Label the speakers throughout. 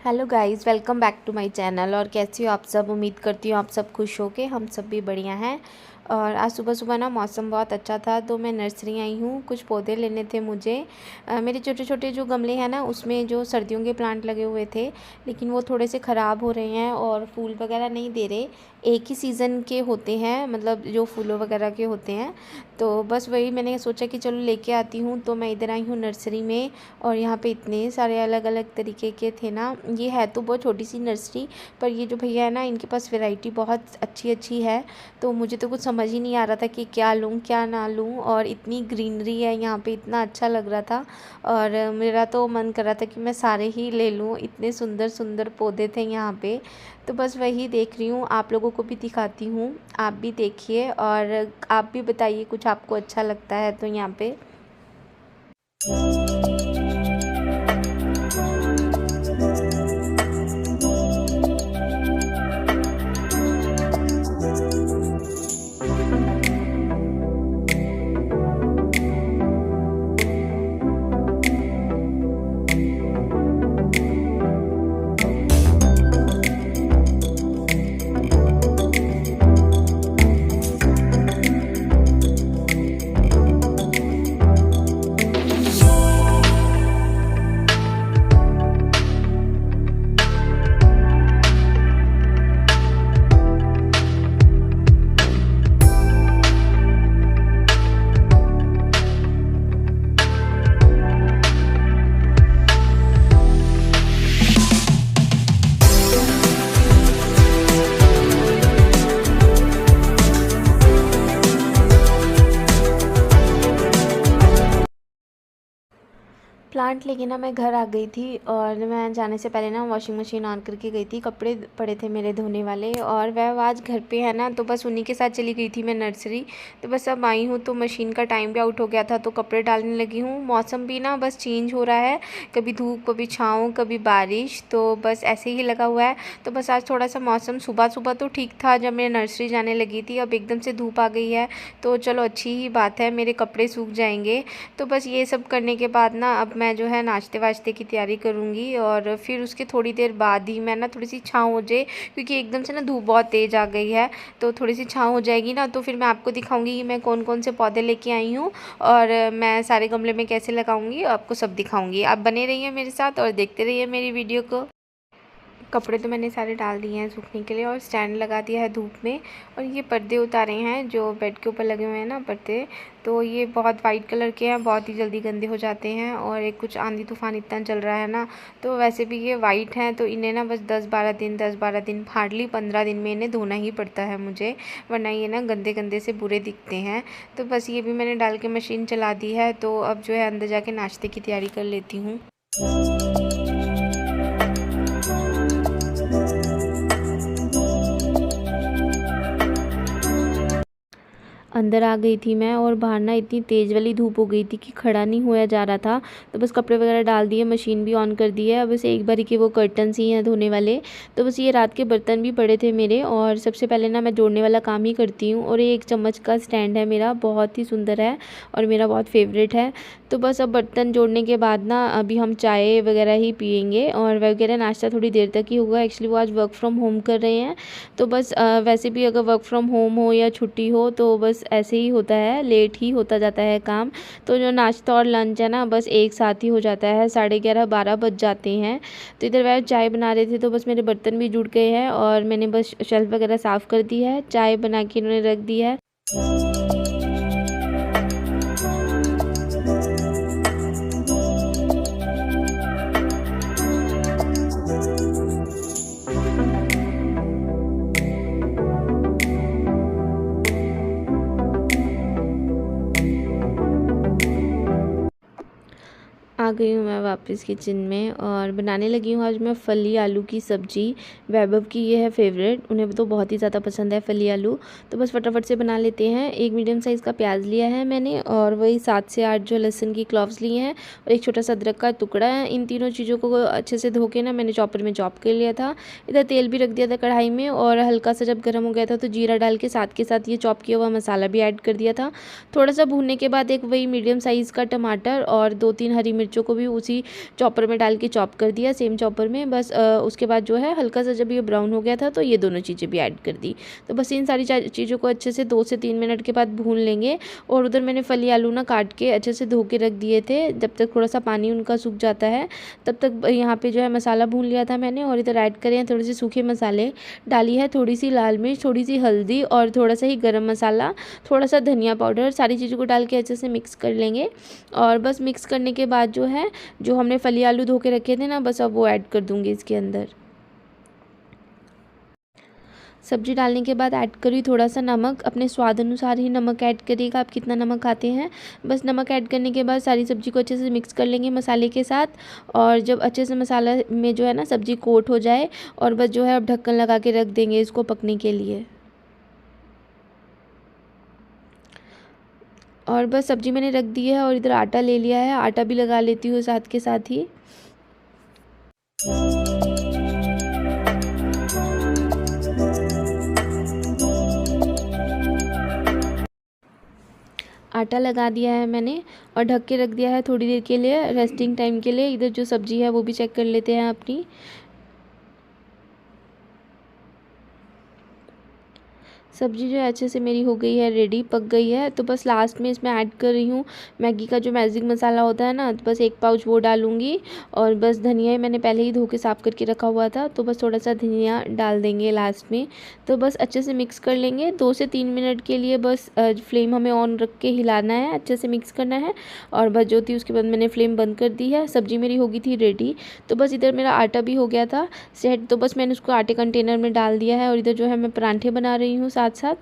Speaker 1: Hello guys, welcome back to my channel. और कैसे हो आप सब? उम्मीद करती हूँ आप सब खुश हो के। हम सब भी बढ़िया हैं। और आज सुबह सुबह ना मौसम बहुत अच्छा था, तो मैं नर्सरी आई हूँ। कुछ पौधे लेने थे मुझे। मेरे छोटे छोटे जो गमले हैं ना, उसमें जो सर्दियों के प्लांट लगे हुए थे, लेकिन वो थोड़े से ख़राब हो रहे हैं और फूल वगैरह नहीं दे रहे। एक ही सीज़न के होते हैं, मतलब जो फूलों वगैरह के होते हैं। तो बस वही मैंने सोचा कि चलो लेके आती हूँ। तो मैं इधर आई हूँ नर्सरी में, और यहाँ पे इतने सारे अलग अलग तरीके के थे ना। ये है तो बहुत छोटी सी नर्सरी, पर ये जो भैया है ना, इनके पास वैरायटी बहुत अच्छी अच्छी है। तो मुझे तो कुछ समझ ही नहीं आ रहा था कि क्या लूँ क्या ना लूँ। और इतनी ग्रीनरी है यहाँ पे, इतना अच्छा लग रहा था। और मेरा तो मन कर रहा था कि मैं सारे ही ले लूँ, इतने सुंदर सुंदर पौधे थे यहाँ पे। तो बस वही देख रही हूँ, आप लोगों को भी दिखाती हूँ। आप भी देखिए और आप भी बताइए कुछ आपको अच्छा लगता है तो यहाँ पे। प्लांट लेके ना मैं घर आ गई थी, और मैं जाने से पहले ना वॉशिंग मशीन ऑन करके गई थी। कपड़े पड़े थे मेरे धोने वाले, और वह आज घर पे है ना, तो बस उन्हीं के साथ चली गई थी मैं नर्सरी। तो बस अब आई हूँ तो मशीन का टाइम भी आउट हो गया था, तो कपड़े डालने लगी हूँ। मौसम भी ना बस चेंज हो रहा है, कभी धूप कभी छाँव कभी बारिश, तो बस ऐसे ही लगा हुआ है। तो बस आज थोड़ा सा मौसम सुबह सुबह तो ठीक था जब मैं नर्सरी जाने लगी थी, अब एकदम से धूप आ गई है। तो चलो अच्छी ही बात है, मेरे कपड़े सूख जाएंगे। तो बस ये सब करने के बाद ना अब मैं जो है नाश्ते वाश्ते की तैयारी करूँगी, और फिर उसके थोड़ी देर बाद ही मैं ना थोड़ी सी छाँव हो जाए, क्योंकि एकदम से ना धूप बहुत तेज़ आ गई है। तो थोड़ी सी छाँव हो जाएगी ना, तो फिर मैं आपको दिखाऊंगी कि मैं कौन कौन से पौधे लेके आई हूँ, और मैं सारे गमले में कैसे लगाऊंगी, आपको सब दिखाऊंगी। आप बने रहिए मेरे साथ और देखते रहिए मेरी वीडियो को। कपड़े तो मैंने सारे डाल दिए हैं सूखने के लिए, और स्टैंड लगा दिया है धूप में। और ये पर्दे उतारे हैं जो बेड के ऊपर लगे हुए हैं ना पर्दे, तो ये बहुत वाइट कलर के हैं, बहुत ही जल्दी गंदे हो जाते हैं। और एक कुछ आंधी तूफान इतना चल रहा है ना, तो वैसे भी ये वाइट हैं, तो इन्हें ना बस 10-12 दिन हार्डली 15 दिन में इन्हें धोना ही पड़ता है मुझे, वरना ये ना गंदे गंदे से बुरे दिखते हैं। तो बस ये भी मैंने डाल के मशीन चला दी है। तो अब जो है अंदर जाके नाश्ते की तैयारी कर लेती हूँ। अंदर आ गई थी मैं, और बाहर ना इतनी तेज़ वाली धूप हो गई थी कि खड़ा नहीं होया जा रहा था। तो बस कपड़े वगैरह डाल दिए, मशीन भी ऑन कर दी है। अब बस एक बारी के वो कर्टन्स ही हैं धोने वाले। तो बस ये रात के बर्तन भी पड़े थे मेरे, और सबसे पहले ना मैं जोड़ने वाला काम ही करती हूँ। और ये एक चम्मच का स्टैंड है मेरा, बहुत ही सुंदर है और मेरा बहुत फेवरेट है। तो बस अब बर्तन जोड़ने के बाद ना अभी हम चाय वगैरह ही पियेंगे, और वगैरह नाश्ता थोड़ी देर तक ही होगा। एक्चुअली वो आज वर्क फ्रॉम होम कर रहे हैं, तो बस वैसे भी अगर वर्क फ्रॉम होम हो या छुट्टी हो तो बस ऐसे ही होता है, लेट ही होता जाता है काम। तो जो नाश्ता और लंच है ना, बस एक साथ ही हो जाता है, 11:30-12 बज जाते हैं। तो इधर वह चाय बना रहे थे, तो बस मेरे बर्तन भी जुड़ गए हैं, और मैंने बस शेल्फ वगैरह साफ़ कर दी है, चाय बना के इन्होंने रख दी है। आ गई हूँ मैं वापस किचन में, और बनाने लगी हूँ आज मैं फली आलू की सब्ज़ी। वैभव की ये है फेवरेट, उन्हें तो बहुत ही ज़्यादा पसंद है फली आलू। तो बस फटाफट से बना लेते हैं। एक मीडियम साइज़ का प्याज लिया है मैंने, और वही 7 से 8 जो लहसुन की क्लॉव्स लिए हैं, और एक छोटा सा अदरक का टुकड़ा है। इन तीनों चीज़ों को अच्छे से धो के ना मैंने चॉपर में चॉप कर लिया था। इधर तेल भी रख दिया था कढ़ाई में, और हल्का सा जब गर्म हो गया था तो जीरा डाल के साथ ये चॉप किया हुआ मसाला भी ऐड कर दिया था। थोड़ा सा भूनने के बाद एक वही मीडियम साइज़ का टमाटर और 2-3 हरी मिर्चों मसालों को भी उसी चॉपर में डाल के चॉप कर दिया, सेम चॉपर में। बस उसके बाद जो है हल्का सा जब ये ब्राउन हो गया था तो ये दोनों चीज़ें भी ऐड कर दी। तो बस इन सारी चीज़ों को अच्छे से 2 से 3 मिनट के बाद भून लेंगे। और उधर मैंने फली आलू ना काट के अच्छे से धो के रख दिए थे, जब तक थोड़ा सा पानी उनका सूख जाता है तब तक यहाँ पे जो है मसाला भून लिया था मैंने। और इधर ऐड करे हैं थोड़े से सूखे मसाले, डाली है थोड़ी सी लाल मिर्च, थोड़ी सी हल्दी और थोड़ा सा ही गरम मसाला, थोड़ा सा धनिया पाउडर, सारी चीज़ों को डाल के अच्छे से मिक्स कर लेंगे। और बस मिक्स करने के बाद जो है जो हमने फली आलू धो के रखे थे ना, बस अब वो ऐड कर दूँगी इसके अंदर। सब्जी डालने के बाद ऐड करी थोड़ा सा नमक, अपने स्वाद अनुसार ही नमक ऐड करिएगा, आप कितना नमक खाते हैं। बस नमक ऐड करने के बाद सारी सब्जी को अच्छे से मिक्स कर लेंगे मसाले के साथ। और जब अच्छे से मसाला में जो है ना सब्जी कोट हो जाए, और बस जो है अब ढक्कन लगा के रख देंगे इसको पकने के लिए। और बस सब्जी मैंने रख दी है और इधर आटा ले लिया है, आटा भी लगा लेती हूँ साथ के साथ ही। आटा लगा दिया है मैंने और ढक के रख दिया है थोड़ी देर के लिए, रेस्टिंग टाइम के लिए। इधर जो सब्ज़ी है वो भी चेक कर लेते हैं अपनी। सब्ज़ी जो है अच्छे से मेरी हो गई है रेडी, पक गई है। तो बस लास्ट में इसमें ऐड कर रही हूँ मैगी का जो मैजिक मसाला होता है ना, तो बस 1 पाउच वो डालूँगी। और बस धनिया मैंने पहले ही धो के साफ़ करके रखा हुआ था, तो बस थोड़ा सा धनिया डाल देंगे लास्ट में। तो बस अच्छे से मिक्स कर लेंगे 2 से 3 मिनट के लिए। बस फ्लेम हमें ऑन रख के हिलाना है, अच्छे से मिक्स करना है। और बस जो थी उसके बाद मैंने फ्लेम बंद कर दी है। सब्ज़ी मेरी हो गई थी रेडी। तो बस इधर मेरा आटा भी हो गया था सेट, तो बस मैंने उसको आटे कंटेनर में डाल दिया है। और इधर जो है मैं परांठे बना रही हूँ साथ साथ।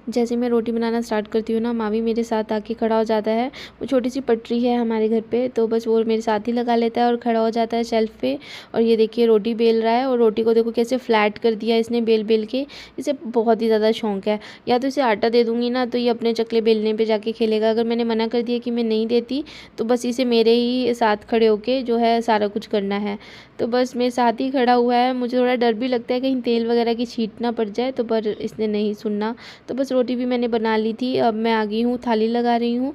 Speaker 1: जैसे मैं रोटी बनाना स्टार्ट करती हूँ ना, मावी मेरे साथ आके खड़ा हो जाता है। वो छोटी सी पटरी है हमारे घर पे, तो बस वो मेरे साथ ही लगा लेता है और खड़ा हो जाता है शेल्फ पे। और ये देखिए रोटी बेल रहा है, और रोटी को देखो कैसे फ्लैट कर दिया इसने बेल बेल के। इसे बहुत ही ज़्यादा शौक है। या तो इसे आटा दे दूँगी ना तो ये अपने चकले बेलने पर जाके खेलेगा। अगर मैंने मना कर दिया कि मैं नहीं देती, तो बस इसे मेरे ही साथ खड़े होके जो है सारा कुछ करना है। तो बस मेरे साथ ही खड़ा हुआ है। मुझे थोड़ा डर भी लगता है कहीं तेल वगैरह की छींट ना पड़ जाए, तो पर इसने नहीं सुनना। तो बस रोटी भी मैंने बना ली थी, अब मैं आ गई हूँ थाली लगा रही हूँ।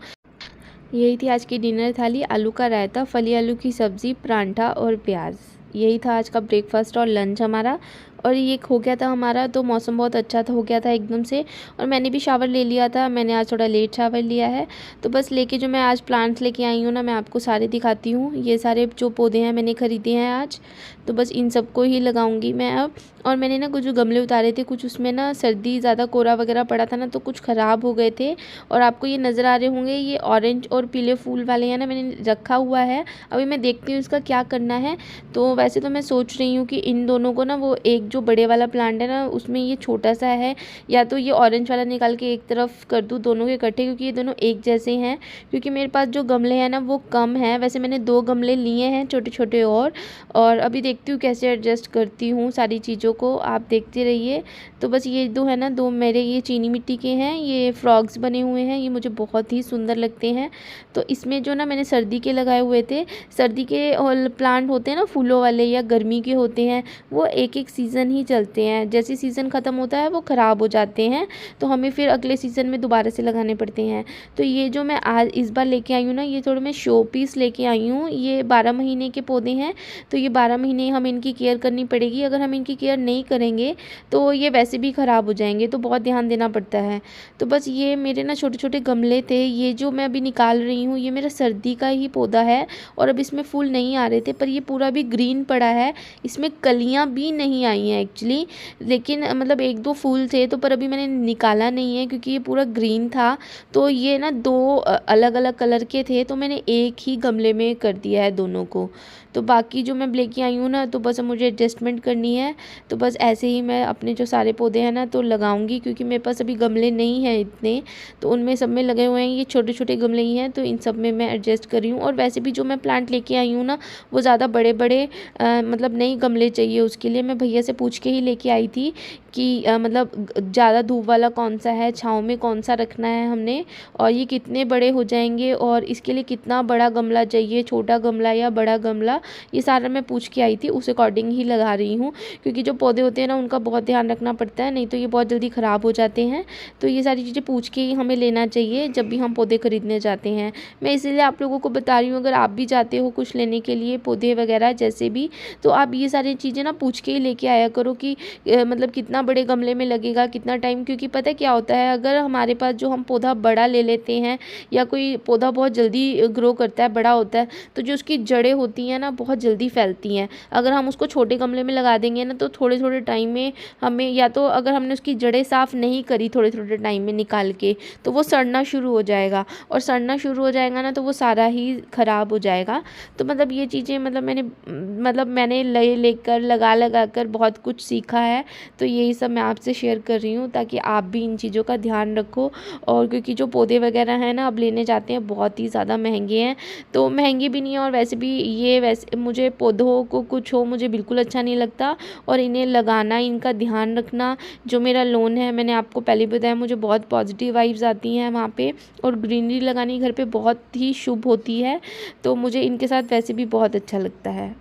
Speaker 1: यही थी आज की डिनर थाली, आलू का रायता, फली आलू की सब्ज़ी, परांठा और प्याज। यही था आज का ब्रेकफास्ट और लंच हमारा। और ये हो गया था हमारा, तो मौसम बहुत अच्छा था, हो गया था एकदम से। और मैंने भी शावर ले लिया था, मैंने आज थोड़ा लेट शावर लिया है। तो बस लेके जो मैं आज प्लांट्स लेके आई हूँ ना, मैं आपको सारे दिखाती हूँ। ये सारे जो पौधे हैं मैंने ख़रीदे हैं आज, तो बस इन सबको ही लगाऊंगी मैं अब। और मैंने ना कुछ जो गमले उतारे थे, कुछ उसमें ना सर्दी ज़्यादा कोहरा वगैरह पड़ा था ना, तो कुछ ख़राब हो गए थे। और आपको ये नज़र आ रहे होंगे, ये ऑरेंज और पीले फूल वाले हैं ना, मैंने रखा हुआ है। अभी मैं देखती हूँ इसका क्या करना है। तो वैसे तो मैं सोच रही हूँ कि इन दोनों को ना, वो एक जो बड़े वाला प्लांट है ना उसमें ये छोटा सा है, या तो ये ऑरेंज वाला निकाल के एक तरफ कर दूँ दोनों के इकट्ठे, क्योंकि ये दोनों एक जैसे हैं। क्योंकि मेरे पास जो गमले हैं ना वो कम है, वैसे मैंने 2 गमले लिए हैं छोटे छोटे। और अभी देखती हूँ कैसे एडजस्ट करती हूँ सारी चीज़ों को, आप देखते रहिए। तो बस ये दो है ना, 2 मेरे ये चीनी मिट्टी के हैं, ये फ्रॉग्स बने हुए हैं, ये मुझे बहुत ही सुंदर लगते हैं। तो इसमें जो ना मैंने सर्दी के लगाए हुए थे, सर्दी के प्लांट होते हैं ना फूलों वाले, या गर्मी के होते हैं, वो एक एक सीज़न ही चलते हैं। जैसे सीज़न ख़त्म होता है वो ख़राब हो जाते हैं, तो हमें फिर अगले सीज़न में दोबारा से लगाने पड़ते हैं। तो ये जो मैं आज इस बार लेके आई हूँ ना, ये थोड़े मैं शो पीस लेके आई हूँ। ये 12 महीने के पौधे हैं, तो ये 12 महीने हमें इनकी केयर करनी पड़ेगी। अगर हम इनकी केयर नहीं करेंगे तो ये वैसे भी ख़राब हो जाएंगे, तो बहुत ध्यान देना पड़ता है। तो बस ये मेरे ना छोटे छोटे गमले थे, ये जो मैं अभी निकाल रही हूँ ये मेरा सर्दी का ही पौधा है। और अब इसमें फूल नहीं आ रहे थे, पर ये पूरा भी ग्रीन पड़ा है, इसमें कलियाँ भी नहीं आई हैं एक्चुअली। लेकिन मतलब 1-2 फूल थे, तो पर अभी मैंने निकाला नहीं है क्योंकि ये पूरा ग्रीन था। तो ये ना 2 अलग अलग कलर के थे, तो मैंने एक ही गमले में कर दिया है दोनों को। तो बाकी जो मैं लेके आई हूँ ना, तो बस अब मुझे एडजस्टमेंट करनी है। तो बस ऐसे ही मैं अपने जो सारे पौधे हैं ना तो लगाऊंगी, क्योंकि मेरे पास अभी गमले नहीं हैं इतने, तो उनमें सब में लगे हुए हैं। ये छोटे छोटे गमले ही हैं, तो इन सब में मैं एडजस्ट कर रही हूँ। और वैसे भी जो मैं प्लांट लेके आई हूँ ना, वो ज़्यादा बड़े बड़े मतलब नई गमले चाहिए, उसके लिए मैं भैया से पूछ के ही लेके आई थी कि मतलब ज़्यादा धूप वाला कौन सा है, छाँव में कौन सा रखना है हमने, और ये कितने बड़े हो जाएंगे और इसके लिए कितना बड़ा गमला चाहिए, छोटा गमला या बड़ा गमला, ये सारा मैं पूछ के आई थी, उस अकॉर्डिंग ही लगा रही हूँ। क्योंकि जो पौधे होते हैं ना उनका बहुत ध्यान रखना पड़ता है, नहीं तो ये बहुत जल्दी ख़राब हो जाते हैं। तो ये सारी चीज़ें पूछ के ही हमें लेना चाहिए जब भी हम पौधे खरीदने जाते हैं। मैं इसीलिए आप लोगों को बता रही हूँ, अगर आप भी जाते हो कुछ लेने के लिए, पौधे वगैरह जैसे भी, तो आप ये सारी चीज़ें ना पूछ के ही लेके आया करो कि मतलब कितना बड़े गमले में लगेगा, कितना टाइम। क्योंकि पता है क्या होता है, अगर हमारे पास जो हम पौधा बड़ा ले लेते हैं या कोई पौधा बहुत जल्दी ग्रो करता है, बड़ा होता है, तो जो उसकी जड़ें होती हैं ना बहुत जल्दी फैलती हैं। अगर हम उसको छोटे गमले में लगा देंगे ना, तो थोड़े थोड़े टाइम में हमें, या तो अगर हमने उसकी जड़ें साफ़ नहीं करी थोड़े थोड़े टाइम में निकाल के, तो वो सड़ना शुरू हो जाएगा, और सड़ना शुरू हो जाएगा ना तो वो सारा ही ख़राब हो जाएगा। तो मतलब ये चीज़ें मैंने लेकर लगा कर बहुत कुछ सीखा है। तो यही सब मैं आपसे शेयर कर रही हूँ, ताकि आप भी इन चीज़ों का ध्यान रखो। और क्योंकि जो पौधे वगैरह हैं ना अब लेने जाते हैं, बहुत ही ज़्यादा महंगे हैं, तो महंगे भी नहीं है, और वैसे भी वैसे मुझे पौधों को कुछ हो मुझे बिल्कुल अच्छा नहीं लगता। और इन्हें लगाना, इनका ध्यान रखना, जो मेरा लोन है मैंने आपको पहले बताया, मुझे बहुत पॉजिटिव वाइब्स आती हैं वहाँ पे, और ग्रीनरी लगानी घर पे बहुत ही शुभ होती है। तो मुझे इनके साथ वैसे भी बहुत अच्छा लगता है।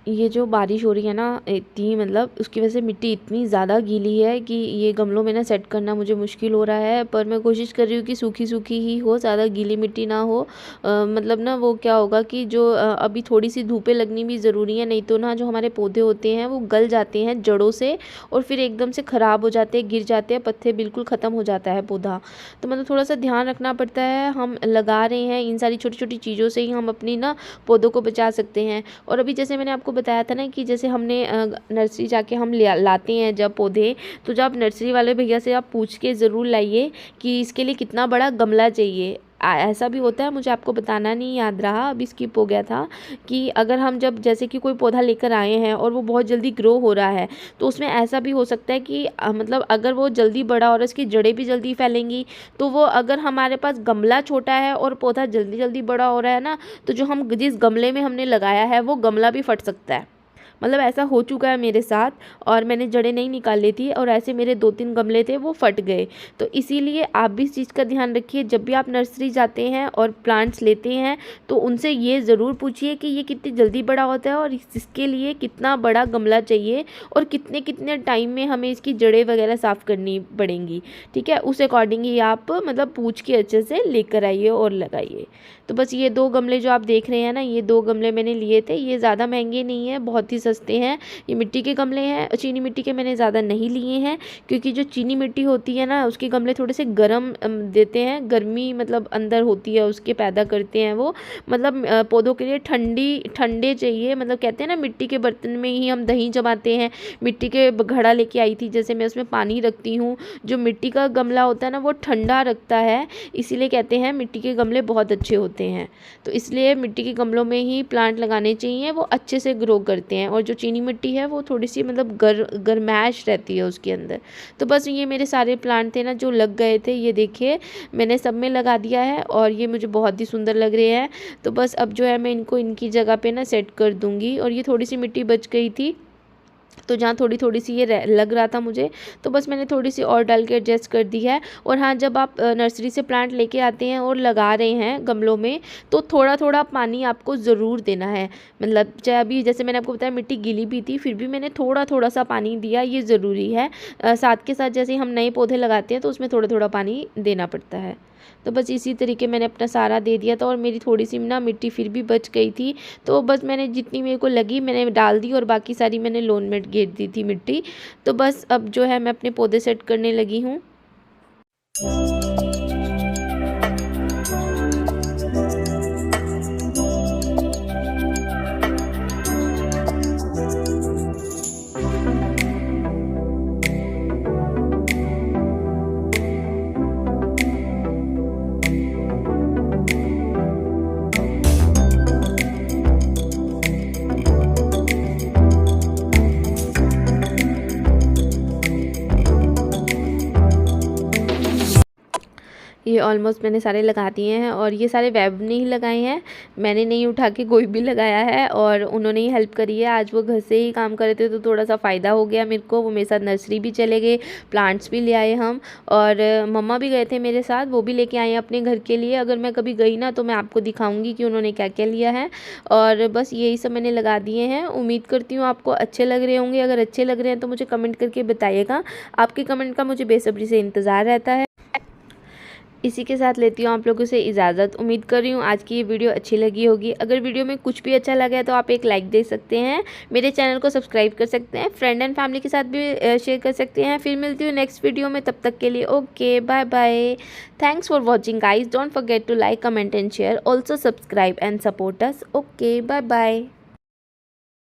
Speaker 1: ये जो बारिश हो रही है ना इतनी, मतलब उसकी वजह से मिट्टी इतनी ज़्यादा गीली है कि ये गमलों में ना सेट करना मुझे मुश्किल हो रहा है। पर मैं कोशिश कर रही हूँ कि सूखी सूखी ही हो, ज़्यादा गीली मिट्टी ना हो। मतलब ना वो क्या होगा कि जो अभी थोड़ी सी धूपें लगनी भी ज़रूरी है, नहीं तो ना जो हमारे पौधे होते हैं वो गल जाते हैं जड़ों से, और फिर एकदम से ख़राब हो जाते हैं, गिर जाते हैं, पत्ते बिल्कुल ख़त्म हो जाता है पौधा। तो मतलब थोड़ा सा ध्यान रखना पड़ता है। हम लगा रहे हैं, इन सारी छोटी छोटी चीज़ों से ही हम अपनी ना पौधों को बचा सकते हैं। और अभी जैसे मैंने आपको बताया था ना कि जैसे हमने नर्सरी जाके हम लाते हैं जब पौधे, तो जब आप नर्सरी वाले भैया से आप पूछ के ज़रूर लाइए कि इसके लिए कितना बड़ा गमला चाहिए। ऐसा भी होता है, मुझे आपको बताना नहीं याद रहा, अभी स्किप हो गया था, कि अगर हम जब जैसे कि कोई पौधा लेकर आए हैं और वो बहुत जल्दी ग्रो हो रहा है, तो उसमें ऐसा भी हो सकता है कि मतलब अगर वो जल्दी बड़ा और उसकी जड़ें भी जल्दी फैलेंगी, तो वो अगर हमारे पास गमला छोटा है और पौधा जल्दी जल्दी बड़ा हो रहा है ना, तो जो हम जिस गमले में हमने लगाया है वो गमला भी फट सकता है। मतलब ऐसा हो चुका है मेरे साथ, और मैंने जड़ें नहीं निकाल ली थी, और ऐसे मेरे 2-3 गमले थे वो फट गए। तो इसीलिए आप भी इस चीज़ का ध्यान रखिए, जब भी आप नर्सरी जाते हैं और प्लांट्स लेते हैं तो उनसे ये ज़रूर पूछिए कि ये कितनी जल्दी बड़ा होता है और इसके लिए कितना बड़ा गमला चाहिए, और कितने कितने टाइम में हमें इसकी जड़ें वगैरह साफ़ करनी पड़ेंगी। ठीक है, उस अकॉर्डिंग ही आप मतलब पूछ के अच्छे से लेकर आइए और लगाइए। तो बस ये 2 गमले जो आप देख रहे हैं ना, ये 2 गमले मैंने लिए थे, ये ज़्यादा महंगे नहीं है, बहुत ही सस्ते हैं। ये मिट्टी के गमले हैं, चीनी मिट्टी के मैंने ज़्यादा नहीं लिए हैं, क्योंकि जो चीनी मिट्टी होती है ना उसके गमले थोड़े से गर्म देते हैं, गर्मी मतलब अंदर होती है उसके, पैदा करते हैं वो, मतलब पौधों के लिए ठंडे चाहिए। मतलब कहते हैं ना मिट्टी के बर्तन में ही हम दही जमाते हैं, मिट्टी के घड़ा लेके आई थी, जैसे मैं उसमें पानी रखती हूँ, जो मिट्टी का गमला होता है ना वो ठंडा रखता है, इसीलिए कहते हैं मिट्टी के गमले बहुत अच्छे होते हैं। तो इसलिए मिट्टी के गमलों में ही प्लांट लगाने चाहिए, वो अच्छे से ग्रो करते हैं। और जो चीनी मिट्टी है वो थोड़ी सी मतलब गर्माइश रहती है उसके अंदर। तो बस ये मेरे सारे प्लांट थे ना जो लग गए थे, ये देखिए मैंने सब में लगा दिया है, और ये मुझे बहुत ही सुंदर लग रहे हैं। तो बस अब जो है मैं इनको इनकी जगह पे ना सेट कर दूँगी। और ये थोड़ी सी मिट्टी बच गई थी, तो जहाँ थोड़ी थोड़ी सी ये लग रहा था मुझे, तो बस मैंने थोड़ी सी और डाल के एडजस्ट कर दी है। और हाँ, जब आप नर्सरी से प्लांट लेके आते हैं और लगा रहे हैं गमलों में, तो थोड़ा थोड़ा पानी आपको ज़रूर देना है। मतलब चाहे अभी जैसे मैंने आपको बताया मिट्टी गीली भी थी, फिर भी मैंने थोड़ा थोड़ा सा पानी दिया, ये ज़रूरी है। साथ के साथ जैसे हम नए पौधे लगाते हैं तो उसमें थोड़ा थोड़ा पानी देना पड़ता है। तो बस इसी तरीके मैंने अपना सारा दे दिया था, और मेरी थोड़ी सी ना मिट्टी फिर भी बच गई थी, तो बस मैंने जितनी मेरे को लगी मैंने डाल दी, और बाकी सारी मैंने लोन में घेर दी थी मिट्टी। तो बस अब जो है मैं अपने पौधे सेट करने लगी हूँ। ये ऑलमोस्ट मैंने सारे लगा दिए हैं, और ये सारे वेब ने ही लगाए हैं, मैंने नहीं उठा के कोई भी लगाया है, और उन्होंने ही हेल्प करी है। आज वो घर से ही काम कर रहे थे तो थोड़ा सा फ़ायदा हो गया मेरे को। वो मेरे साथ नर्सरी भी चले गए, प्लांट्स भी ले आए हम, और मम्मा भी गए थे मेरे साथ, वो भी लेके आए हैं अपने घर के लिए। अगर मैं कभी गई ना तो मैं आपको दिखाऊँगी कि उन्होंने क्या क्या लिया है। और बस यही सब मैंने लगा दिए हैं। उम्मीद करती हूँ आपको अच्छे लग रहे होंगे। अगर अच्छे लग रहे हैं तो मुझे कमेंट करके बताइएगा, आपके कमेंट का मुझे बेसब्री से इंतज़ार रहता है। इसी के साथ लेती हूँ आप लोगों से इजाज़त। उम्मीद कर रही हूँ आज की ये वीडियो अच्छी लगी होगी। अगर वीडियो में कुछ भी अच्छा लगा है तो आप एक लाइक दे सकते हैं, मेरे चैनल को सब्सक्राइब कर सकते हैं, फ्रेंड एंड फैमिली के साथ भी शेयर कर सकते हैं। फिर मिलती हूँ नेक्स्ट वीडियो में, तब तक के लिए okay bye bye. Thanks for watching guys. Don't forget to like, comment and share. Also subscribe and support us. Okay bye bye.